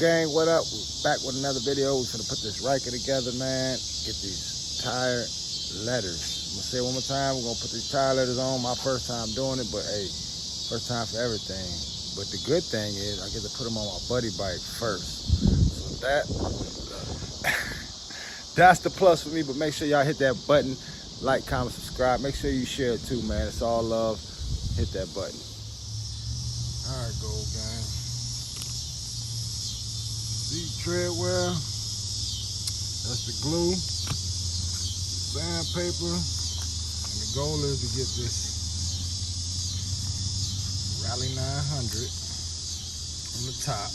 gang, what up? We're back with another video. We're gonna put this Ryker together, man. Get these tire letters. I'm gonna say it one more time. We're gonna put these tire letters on. My first time doing it, but hey, first time for everything. But the good thing is I get to put them on my buddy bike first. So that's the plus for me. But make sure y'all hit that button, like, comment, subscribe. Make sure you share it too, man. It's all love. Hit that button. All right, gold gang. TredWear. That's the glue, sandpaper, and the goal is to get this Rally 900 on the top,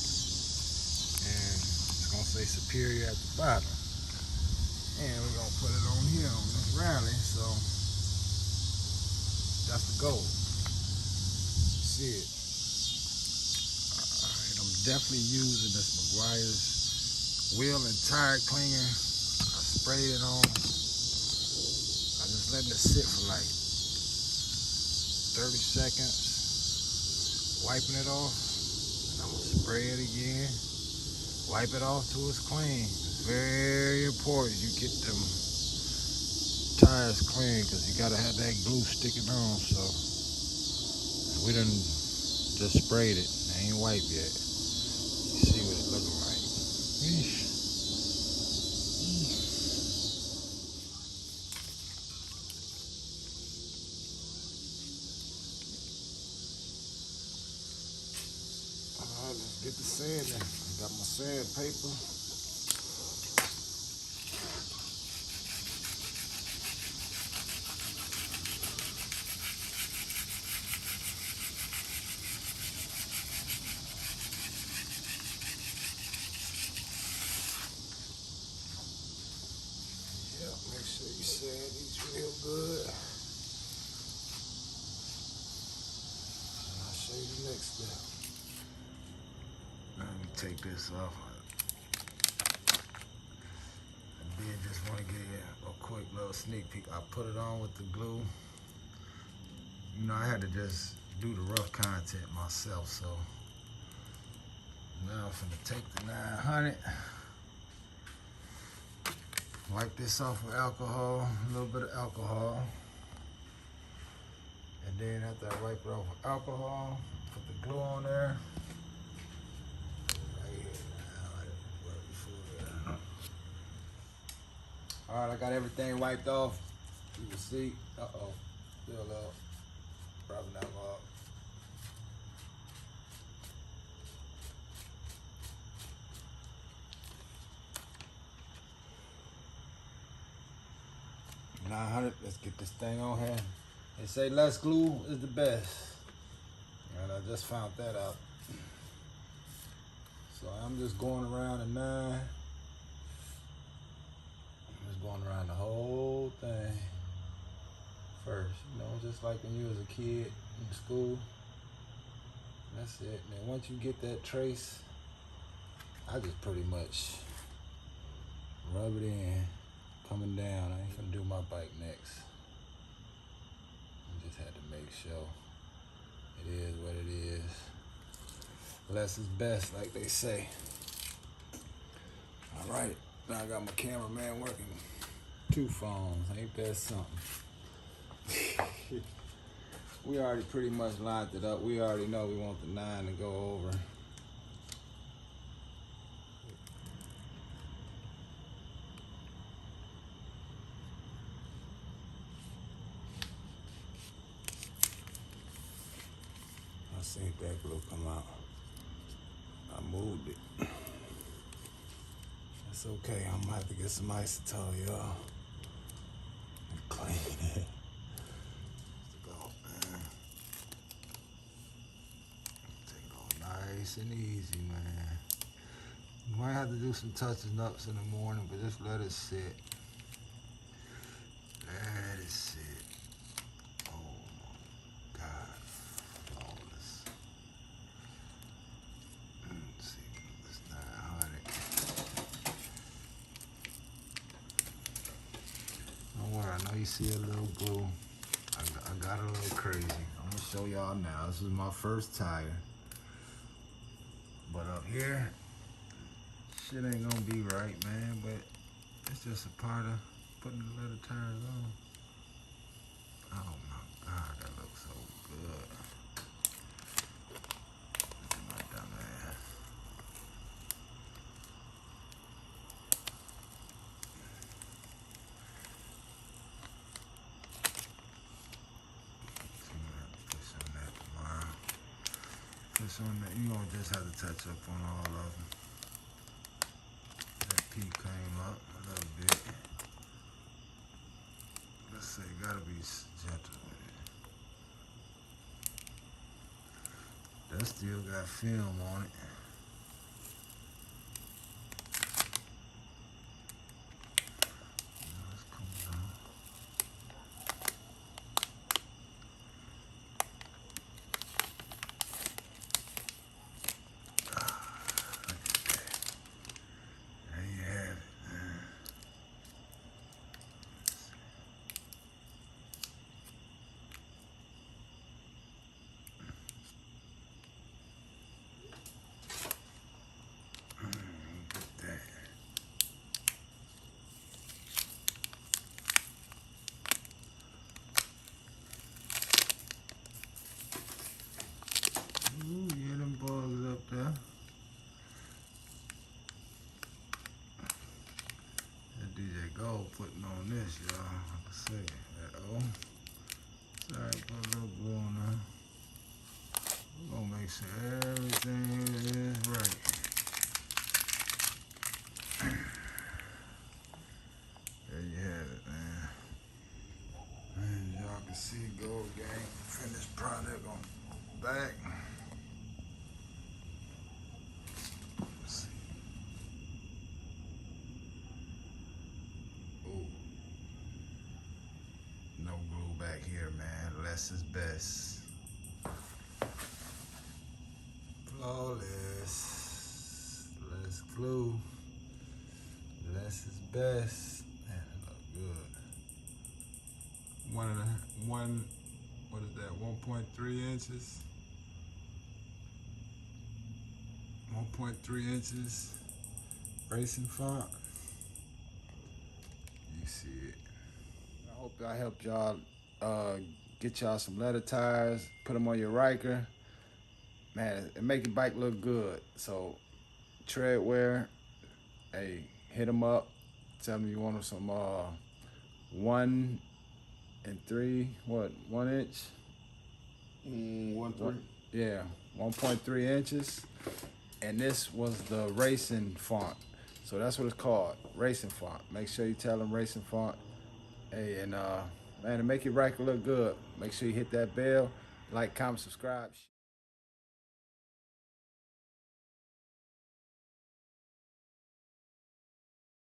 and it's gonna say Superior at the bottom. And we're gonna put it on here on this Rally, so that's the goal. See it. Alright, I'm definitely using this McGuire's wheel and tire cleaner. I sprayed it on. I just letting it sit for like 30 seconds, wiping it off, and I'm gonna spray it again, wipe it off till it's clean. It's very important you get them tires clean because you gotta have that glue sticking on. So we done just sprayed it, it ain't wiped yet. You see what it looking like. Eesh. Alright, let's get the sanding. I got my sandpaper. Yeah, make sure you sand these real good. And I'll show you the next step. Let me take this off. And then just want to give you a quick little sneak peek. I put it on with the glue. You know, I had to just do the rough content myself, so now I'm finna take the 900, wipe this off with alcohol, a little bit of alcohol, and then after I wipe it off with alcohol, put the glue on there. All right, I got everything wiped off. You can see, still up, probably not up. $900, let's get this thing on here. They say less glue is the best. And I just found that out. So I'm just going around the 9. I'm just going around the whole thing first. You know, just like when you was a kid in school. That's it. And then once you get that trace, I just pretty much rub it in. Coming down, I ain't gonna do my bike next. I just had to make sure it is what it is. Less is best, like they say. All right, now I got my cameraman working 2 phones. Ain't that something? We already pretty much lined it up. We already know we want the 9 to go over. I seen that glue come out. I moved it. It's okay. I'm gonna have to get some isotol, y'all, and clean it. Let's go, man. Take it all nice and easy, man. You might have to do some touching ups in the morning, but just let it sit. Let it sit. I know you see a little glue. I got a little crazy. I'm gonna show y'all now. This is my first tire. But up here, Shit ain't gonna be right, man, but it's just a part of putting the leather tires on. Oh my God, that looks so good. Look at my dumb ass. So I'm gonna have to put some of that tomorrow. Put some of that, you gonna just have to touch up on all of them. That P came up a little bit. Let's say, gotta be gentle with it. That still got film on it. Let's come down. Look at that. There you have it, man. Look at that. Ooh, yeah, them bugs up there. That DJ Gold putting on this, y'all. Like I say, that O. It's alright, put a little glue on there. We're gonna make sure everything is right. There you have it, man. And y'all can see Gold Gang finished product on back. Let's see. Ooh. No glue back here, man. Less is best. Flawless. Less glue. Less is best. Man, it look good. What is that, 1.3 inches? 1.3 inches. Racing font. You see it. I hope I helped y'all get y'all some leather tires, put them on your Ryker. Man, it make your bike look good. So, TredWear, hey, hit them up. Tell them you want some 1 and 3, what, 1 inch? 1.3. Yeah, 1.3 inches. And this was the racing font. So that's what it's called, racing font. Make sure you tell them racing font. Hey, and man, to make your Ryker look good, make sure you hit that bell, like, comment, subscribe.